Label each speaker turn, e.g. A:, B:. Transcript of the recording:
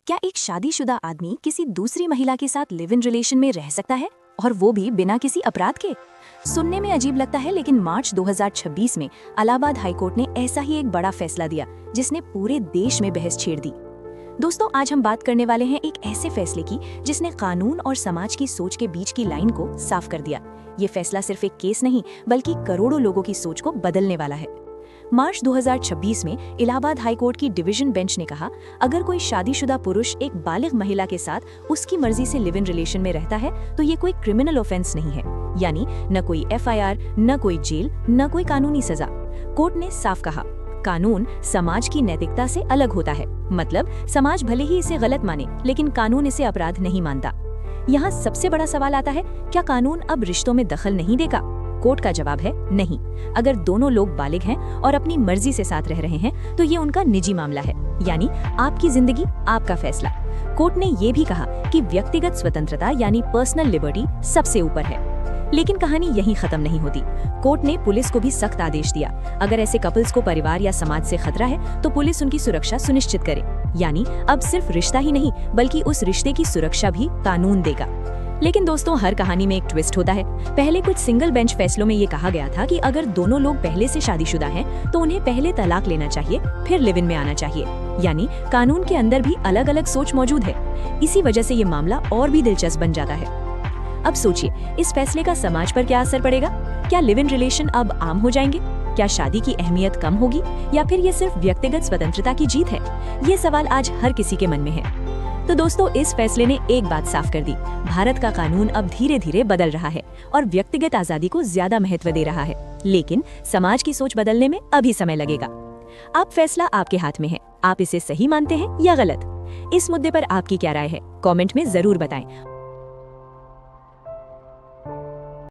A: क्या एक शादीशुदा आदमी किसी दूसरी महिला के साथ लिव इन रिलेशन में रह सकता है, और वो भी बिना किसी अपराध के? सुनने में अजीब लगता है, लेकिन मार्च 2026 में इलाहाबाद हाईकोर्ट ने ऐसा ही एक बड़ा फैसला दिया जिसने पूरे देश में बहस छेड़ दी। दोस्तों, आज हम बात करने वाले हैं एक ऐसे फैसले की जिसने कानून और समाज की सोच के बीच की लाइन को साफ कर दिया। ये फैसला सिर्फ एक केस नहीं, बल्कि करोड़ों लोगों की सोच को बदलने वाला है। मार्च 2026 में इलाहाबाद हाईकोर्ट की डिवीजन बेंच ने कहा, अगर कोई शादीशुदा पुरुष एक बालिग महिला के साथ उसकी मर्जी से लिव इन रिलेशन में रहता है तो ये कोई क्रिमिनल ऑफेंस नहीं है, यानी न कोई FIR, न कोई जेल, न कोई कानूनी सजा। कोर्ट ने साफ कहा, कानून समाज की नैतिकता से अलग होता है। मतलब समाज भले ही इसे गलत माने, लेकिन कानून इसे अपराध नहीं मानता। यहाँ सबसे बड़ा सवाल आता है, क्या कानून अब रिश्तों में दखल नहीं देगा? कोर्ट का जवाब है नहीं। अगर दोनों लोग बालिग हैं और अपनी मर्जी से साथ रह रहे हैं तो ये उनका निजी मामला है, यानी आपकी जिंदगी, आपका फैसला। कोर्ट ने ये भी कहा कि व्यक्तिगत स्वतंत्रता यानी पर्सनल लिबर्टी सबसे ऊपर है। लेकिन कहानी यहीं खत्म नहीं होती। कोर्ट ने पुलिस को भी सख्त आदेश दिया, अगर ऐसे कपल्स को परिवार या समाज से खतरा है तो पुलिस उनकी सुरक्षा सुनिश्चित करे। यानी अब सिर्फ रिश्ता ही नहीं, बल्कि उस रिश्ते की सुरक्षा भी कानून देगा। लेकिन दोस्तों, हर कहानी में एक ट्विस्ट होता है। पहले कुछ सिंगल बेंच फैसलों में ये कहा गया था कि अगर दोनों लोग पहले से शादीशुदा हैं तो उन्हें पहले तलाक लेना चाहिए, फिर लिव इन में आना चाहिए। यानी कानून के अंदर भी अलग अलग सोच मौजूद है। इसी वजह से ये मामला और भी दिलचस्प बन जाता है। अब सोचिए, इस फैसले का समाज पर क्या असर पड़ेगा? क्या लिव इन रिलेशन अब आम हो जाएंगे? क्या शादी की अहमियत कम होगी, या फिर ये सिर्फ व्यक्तिगत स्वतंत्रता की जीत है? ये सवाल आज हर किसी के मन में है। तो दोस्तों, इस फैसले ने एक बात साफ कर दी, भारत का कानून अब धीरे धीरे बदल रहा है और व्यक्तिगत आजादी को ज्यादा महत्व दे रहा है। लेकिन समाज की सोच बदलने में अभी समय लगेगा। अब फैसला आपके हाथ में है, आप इसे सही मानते हैं या गलत? इस मुद्दे पर आपकी क्या राय है? कमेंट में जरूर बताएं।